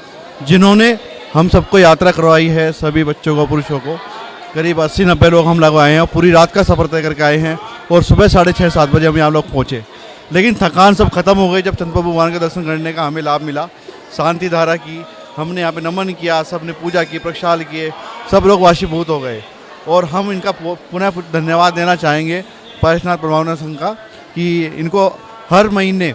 जिन्होंने हम सबको यात्रा करवाई है, सभी बच्चों को, पुरुषों को। करीब 80-90 लोग हम लोग आए हैं और पूरी रात का सफ़र तय करके आए हैं और सुबह 6:30-7 बजे हम यहाँ लोग पहुँचे। लेकिन थकान सब खत्म हो गई जब चंद्र प्रभु भगवान के दर्शन करने का हमें लाभ मिला। शांति धारा की हमने यहाँ पे नमन किया, सब ने पूजा की, प्रक्षाल किए, सब लोग वाशीभूत हो गए। और हम इनका पुनः धन्यवाद देना चाहेंगे पार्श्वनाथ प्रभावना संघ का कि इनको हर महीने,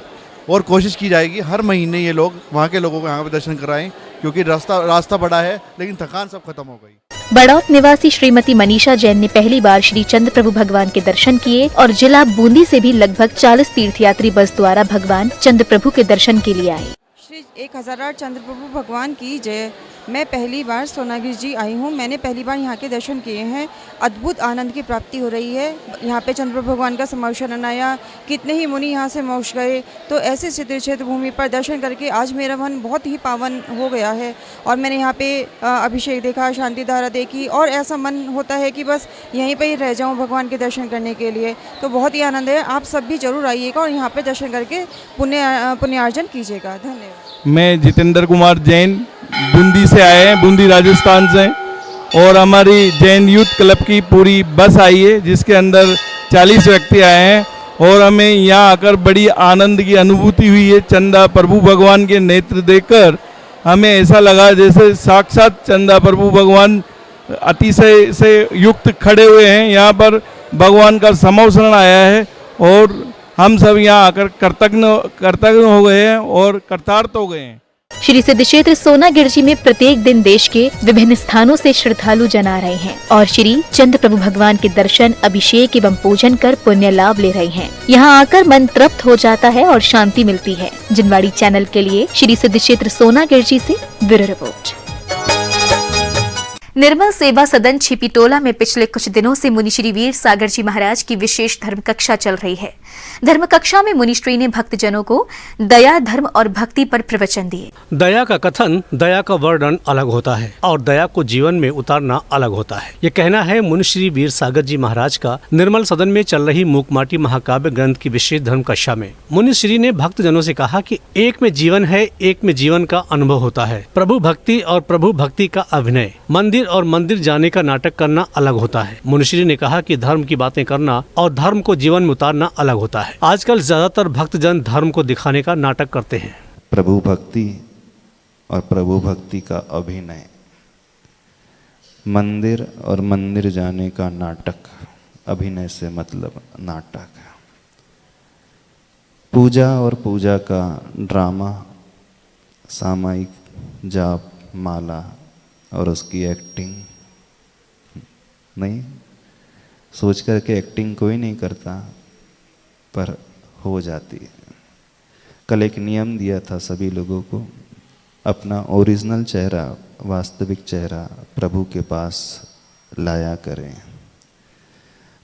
और कोशिश की जाएगी हर महीने ये लोग वहाँ के लोगों को यहाँ पे दर्शन कराएं, क्योंकि रास्ता बड़ा है लेकिन थकान सब खत्म हो गई। बड़ौत निवासी श्रीमती मनीषा जैन ने पहली बार श्री चंद्र प्रभु भगवान के दर्शन किए और जिला बूंदी से भी लगभग 40 तीर्थयात्री बस द्वारा भगवान चंद्र प्रभु के दर्शन के लिए आए। श्री 1008 चंद्र प्रभु भगवान की जय। मैं पहली बार सोनागिर जी आई हूँ। मैंने पहली बार यहाँ के दर्शन किए हैं। अद्भुत आनंद की प्राप्ति हो रही है। यहाँ पे चंद्र प्रभु भगवान का समावेशन आया, कितने ही मुनि यहाँ से मोक्ष गए। तो ऐसे क्षेत्र भूमि पर दर्शन करके आज मेरा मन बहुत ही पावन हो गया है। और मैंने यहाँ पे अभिषेक देखा, शांति धारा देखी और ऐसा मन होता है कि बस यहीं पर ही रह जाऊँ भगवान के दर्शन करने के लिए। तो बहुत ही आनंद है। आप सब भी जरूर आइएगा और यहाँ पर दर्शन करके पुण्यार्जन कीजिएगा। धन्यवाद। मैं जितेंद्र कुमार जैन बूंदी से आए हैं, बूंदी राजस्थान से, और हमारी जैन यूथ क्लब की पूरी बस आई है जिसके अंदर 40 व्यक्ति आए हैं और हमें यहाँ आकर बड़ी आनंद की अनुभूति हुई है। चंदा प्रभु भगवान के नेत्र देखकर हमें ऐसा लगा जैसे साक्षात चंदा प्रभु भगवान अतिशय से युक्त खड़े हुए हैं। यहाँ पर भगवान का समावेशन आया है और हम सब यहाँ आकर कृतज्ञ हो गए हैं और कृतार्थ हो गए हैं। श्री सिद्ध क्षेत्र सोनागिरजी में प्रत्येक दिन देश के विभिन्न स्थानों से श्रद्धालु जन आ रहे हैं और श्री चंद्र प्रभु भगवान के दर्शन, अभिषेक एवं पूजन कर पुण्य लाभ ले रहे हैं। यहाँ आकर मन तृप्त हो जाता है और शांति मिलती है। जिनवाड़ी चैनल के लिए श्री सिद्ध क्षेत्र सोनागिरजी से ब्यूरो रिपोर्ट। निर्मल सेवा सदन छिपीटोला में पिछले कुछ दिनों से मुनि श्री वीर सागर जी महाराज की विशेष धर्म कक्षा चल रही है। धर्म कक्षा में मुनिश्री ने भक्तजनों को दया, धर्म और भक्ति पर प्रवचन दिए। दया का कथन, दया का वर्णन अलग होता है और दया को जीवन में उतारना अलग होता है। ये कहना है मुनि श्री वीर सागर जी महाराज का निर्मल सदन में चल रही मूकमाटी महाकाव्य ग्रंथ की विशेष धर्म कक्षा में। मुनि श्री ने भक्तजनों से कहा कि एक में जीवन है, एक में जीवन का अनुभव होता है। प्रभु भक्ति और प्रभु भक्ति का अभिनय, मंदिर और मंदिर जाने का नाटक करना अलग होता है। मुनिश्री ने कहा कि धर्म की बातें करना और धर्म को जीवन में उतारना अलग होता है। आजकल ज्यादातर भक्तजन धर्म को दिखाने का नाटक करते हैं। प्रभु भक्ति और प्रभु भक्ति का अभिनय, मंदिर और मंदिर जाने का नाटक, अभिनय से मतलब नाटक, पूजा और पूजा का ड्रामा, सामायिक जाप माला और उसकी एक्टिंग नहीं। सोच करके एक्टिंग कोई नहीं करता पर हो जाती है। कल एक नियम दिया था सभी लोगों को, अपना ओरिजिनल चेहरा, वास्तविक चेहरा प्रभु के पास लाया करें।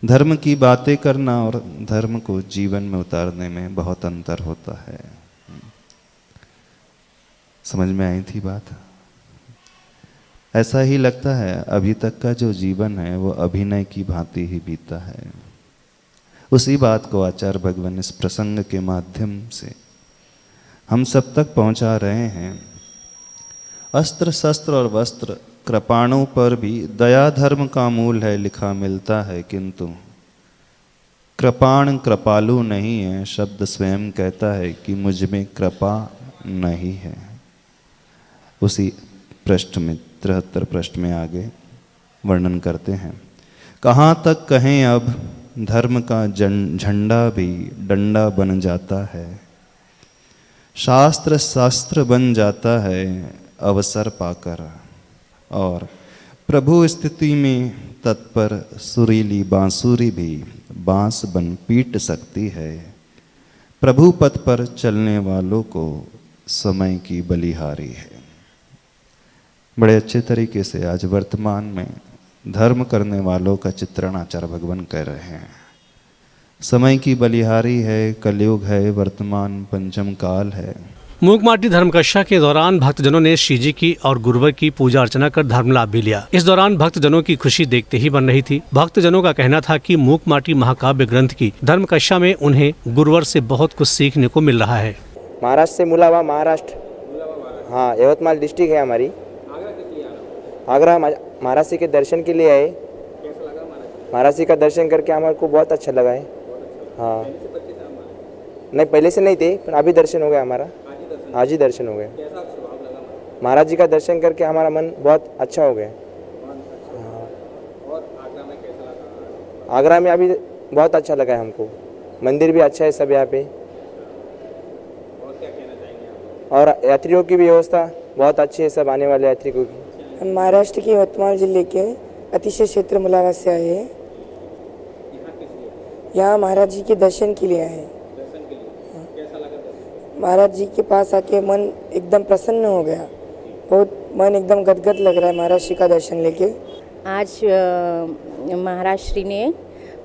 धर्म की बातें करना और धर्म को जीवन में उतारने में बहुत अंतर होता है। समझ में आई थी बात? ऐसा ही लगता है अभी तक का जो जीवन है वो अभिनय की भांति ही बीता है। उसी बात को आचार्य भगवान इस प्रसंग के माध्यम से हम सब तक पहुंचा रहे हैं। अस्त्र शस्त्र और वस्त्र कृपाणों पर भी दया धर्म का मूल है लिखा मिलता है, किंतु कृपाण कृपालु नहीं है। शब्द स्वयं कहता है कि मुझ में कृपा नहीं है। उसी पृष्ठ में 73 पृष्ठ में आगे वर्णन करते हैं, कहाँ तक कहें अब धर्म का झंडा भी डंडा बन जाता है, शास्त्र शास्त्र बन जाता है अवसर पाकर, और प्रभु स्थिति में तत्पर सुरीली बांसुरी भी बांस बन पीट सकती है। प्रभु पथ पर चलने वालों को समय की बलिहारी है। बड़े अच्छे तरीके से आज वर्तमान में धर्म करने वालों का चित्रण आचार्य भगवान कर रहे हैं। समय की बलिहारी है, कलयुग है, वर्तमान पंचम काल है। मूकमाटी धर्मकक्षा के दौरान भक्तजनों ने श्री जी की और गुरुवर की पूजा अर्चना कर धर्म लाभ भी लिया। इस दौरान भक्तजनों की खुशी देखते ही बन रही थी। भक्तजनों का कहना था कि मूकमाटी महाकाव्य ग्रंथ की धर्मकक्षा में उन्हें गुरुवर से बहुत कुछ सीखने को मिल रहा है। महाराष्ट्र से मुलावा, महाराष्ट्र, हाँ, यवतमाल डिस्ट्रिक्ट है हमारी। आगरा महाराष्ट्र के दर्शन के लिए आए। महाराष्ट्र का दर्शन करके हमारे को बहुत अच्छा लगा है। हाँ, नहीं पहले से नहीं थे, पर अभी दर्शन हो गया हमारा, आज ही दर्शन हो गया। महाराज जी का दर्शन करके हमारा मन बहुत अच्छा हो गया। आगरा में अभी बहुत अच्छा लगा है हमको। मंदिर भी अच्छा है सब यहाँ पे, और यात्रियों की भी व्यवस्था बहुत अच्छी है, सब आने वाले यात्रियों की। हम महाराष्ट्र के यवतमाल जिले के अतिशय क्षेत्र मुलावा से आए हैं। यहाँ महाराज जी के दर्शन के लिए आए हैं। महाराज जी के पास आके मन एकदम प्रसन्न हो गया, बहुत मन एकदम गदगद लग रहा है महाराज जी का दर्शन लेके। आज महाराज श्री ने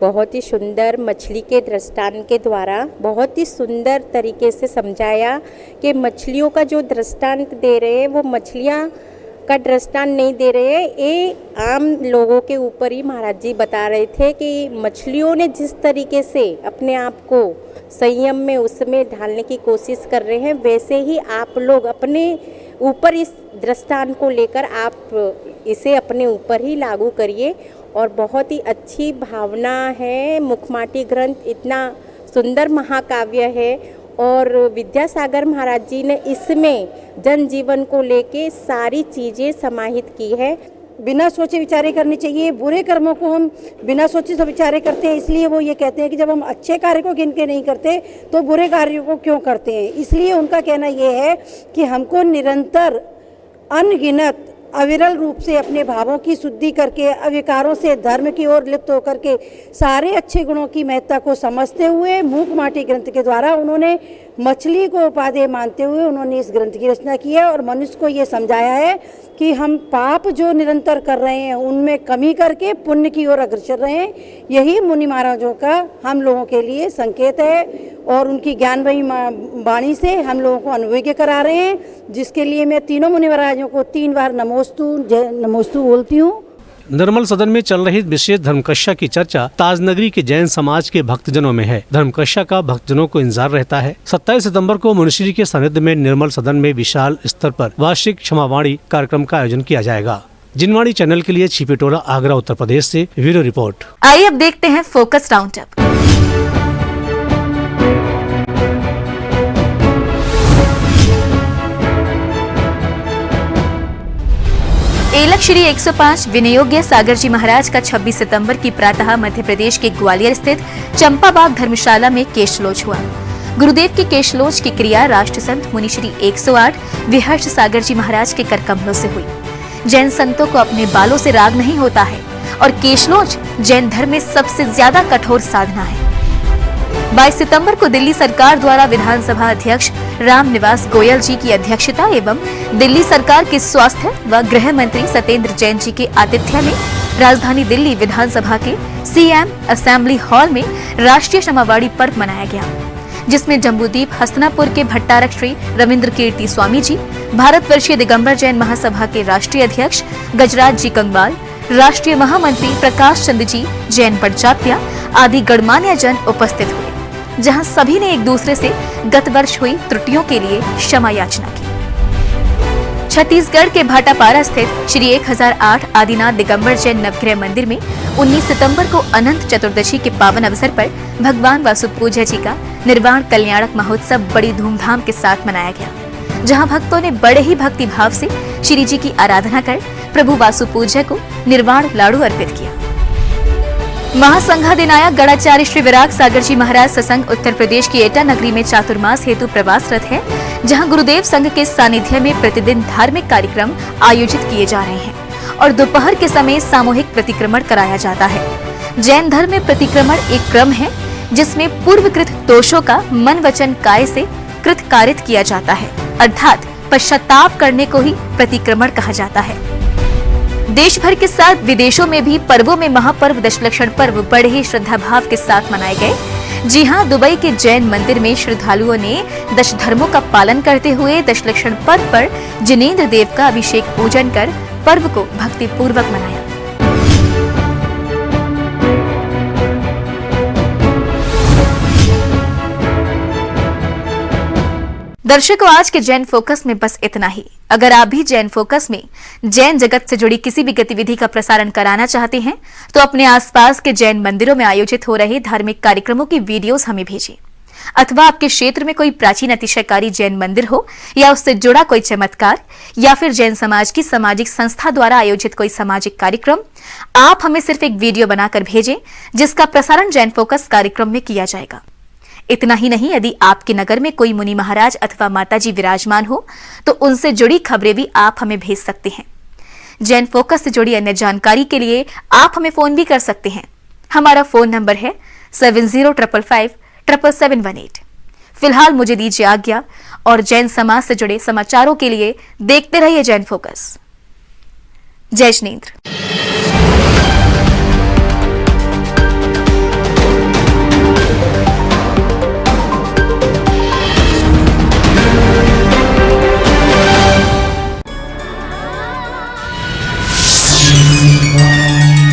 बहुत ही सुंदर मछली के दृष्टांत के द्वारा बहुत ही सुंदर तरीके से समझाया कि मछलियों का जो दृष्टांत दे रहे हैं वो मछलियाँ का दृष्टांत नहीं दे रहे हैं, ये आम लोगों के ऊपर ही महाराज जी बता रहे थे कि मछलियों ने जिस तरीके से अपने आप को संयम में उसमें ढालने की कोशिश कर रहे हैं, वैसे ही आप लोग अपने ऊपर इस दृष्टांत को लेकर आप इसे अपने ऊपर ही लागू करिए। और बहुत ही अच्छी भावना है। मुखमाटी ग्रंथ इतना सुंदर महाकाव्य है और विद्यासागर महाराज जी ने इसमें जनजीवन को लेके सारी चीज़ें समाहित की है। बिना सोचे विचारे करनी चाहिए। बुरे कर्मों को हम बिना सोचे से विचारे करते हैं, इसलिए वो ये कहते हैं कि जब हम अच्छे कार्य को गिन के नहीं करते तो बुरे कार्यों को क्यों करते हैं। इसलिए उनका कहना ये है कि हमको निरंतर अनगिनत अविरल रूप से अपने भावों की शुद्धि करके अविकारों से धर्म की ओर लिप्त होकर के सारे अच्छे गुणों की महत्ता को समझते हुए मूकमाटी ग्रंथ के द्वारा उन्होंने मछली को उपादेय मानते हुए उन्होंने इस ग्रंथ की रचना की है और मनुष्य को ये समझाया है कि हम पाप जो निरंतर कर रहे हैं उनमें कमी करके पुण्य की ओर अग्रसर रहें। यही मुनि महाराजों का हम लोगों के लिए संकेत है और उनकी ज्ञानमयी वाणी से हम लोगों को अनुभव करा रहे हैं, जिसके लिए मैं तीनों मुनि महाराजों को 3 बार नमोस्तु बोलती हूँ। निर्मल सदन में चल रही विशेष धर्मकक्षा की चर्चा ताजनगरी के जैन समाज के भक्तजनों में है। धर्मकक्षा का भक्तजनों को इंतजार रहता है। 27 सितंबर को मुनिश्री के सानिध्य में निर्मल सदन में विशाल स्तर पर वार्षिक क्षमावाणी कार्यक्रम का आयोजन किया जाएगा। जिनवाणी चैनल के लिए छिपीटोला, आगरा, उत्तर प्रदेश से ब्यूरो रिपोर्ट। आइए अब देखते हैं फोकस राउंड अप। एलक श्री 105 विनयोग्य सागर जी महाराज का 26 सितंबर की प्रातः मध्य प्रदेश के ग्वालियर स्थित चंपाबाग धर्मशाला में केशलोच हुआ। गुरुदेव की केशलोच की क्रिया राष्ट्र संत मुनि श्री 108 विहर्ष सागर जी महाराज के कर कमलों से हुई। जैन संतों को अपने बालों से राग नहीं होता है और केशलोच जैन धर्म में सबसे ज्यादा कठोर साधना है। 22 सितंबर को दिल्ली सरकार द्वारा विधानसभा अध्यक्ष राम निवास गोयल जी की अध्यक्षता एवं दिल्ली सरकार के स्वास्थ्य व गृह मंत्री सत्येंद्र जैन जी के आतिथ्य में राजधानी दिल्ली विधानसभा के सीएम असेंबली हॉल में राष्ट्रीय क्षमावाणी पर्व मनाया गया, जिसमें जम्बूदीप हस्तिनापुर के भट्टारक श्री रविंद्र कीर्ति स्वामी जी, भारतवर्षीय दिगंबर जैन महासभा के राष्ट्रीय अध्यक्ष गजराज जी कंगवाल, राष्ट्रीय महामंत्री प्रकाश चंद जी जैन पटजात्या आदि गणमान्य जन उपस्थित हुए, जहां सभी ने एक दूसरे से गत वर्ष हुई त्रुटियों के लिए क्षमा याचना की। छत्तीसगढ़ के भाटापारा स्थित श्री 1008 आदिनाथ दिगंबर जैन नवग्रह मंदिर में 19 सितंबर को अनंत चतुर्दशी के पावन अवसर पर भगवान वासुपूज्य जी का निर्वाण कल्याणक महोत्सव बड़ी धूमधाम के साथ मनाया गया, जहां भक्तों ने बड़े ही भक्ति भाव से श्री जी की आराधना कर प्रभु वासुपूज्य को निर्वाण लाडू अर्पित किया। महासंघाधिनायक गणाचार्य श्री विराग सागर जी महाराज सत्संग उत्तर प्रदेश की एटा नगरी में चातुर्मास हेतु प्रवासरत है, जहां गुरुदेव संघ के सानिध्य में प्रतिदिन धार्मिक कार्यक्रम आयोजित किए जा रहे हैं और दोपहर के समय सामूहिक प्रतिक्रमण कराया जाता है। जैन धर्म में प्रतिक्रमण एक क्रम है जिसमें पूर्वकृत दोषों का मन वचन काय से कृतकारित किया जाता है, अर्थात पश्चाताप करने को ही प्रतिक्रमण कहा जाता है। देश भर के साथ विदेशों में भी पर्वों में महापर्व दशलक्षण पर्व बड़े ही श्रद्धा भाव के साथ मनाए गए, जी हां, दुबई के जैन मंदिर में श्रद्धालुओं ने 10 धर्मों का पालन करते हुए दशलक्षण पर्व पर जिनेंद्र देव का अभिषेक पूजन कर पर्व को भक्ति पूर्वक मनाया। दर्शकों, आज के जैन फोकस में बस इतना ही। अगर आप भी जैन फोकस में जैन जगत से जुड़ी किसी भी गतिविधि का प्रसारण कराना चाहते हैं तो अपने आसपास के जैन मंदिरों में आयोजित हो रहे धार्मिक कार्यक्रमों की वीडियोस हमें भेजें। अथवा आपके क्षेत्र में कोई प्राचीन अतिशयकारी जैन मंदिर हो या उससे जुड़ा कोई चमत्कार या फिर जैन समाज की सामाजिक संस्था द्वारा आयोजित कोई सामाजिक कार्यक्रम, आप हमें सिर्फ एक वीडियो बनाकर भेजें जिसका प्रसारण जैन फोकस कार्यक्रम में किया जाएगा। इतना ही नहीं, यदि आपके नगर में कोई मुनि महाराज अथवा माताजी विराजमान हो तो उनसे जुड़ी खबरें भी आप हमें भेज सकते हैं। जैन फोकस से जुड़ी अन्य जानकारी के लिए आप हमें फोन भी कर सकते हैं। हमारा फोन नंबर है 7055577718। फिलहाल मुझे दीजिए आज्ञा और जैन समाज से जुड़े समाचारों के लिए देखते रहिए जैन फोकस। जय जिनेंद्र।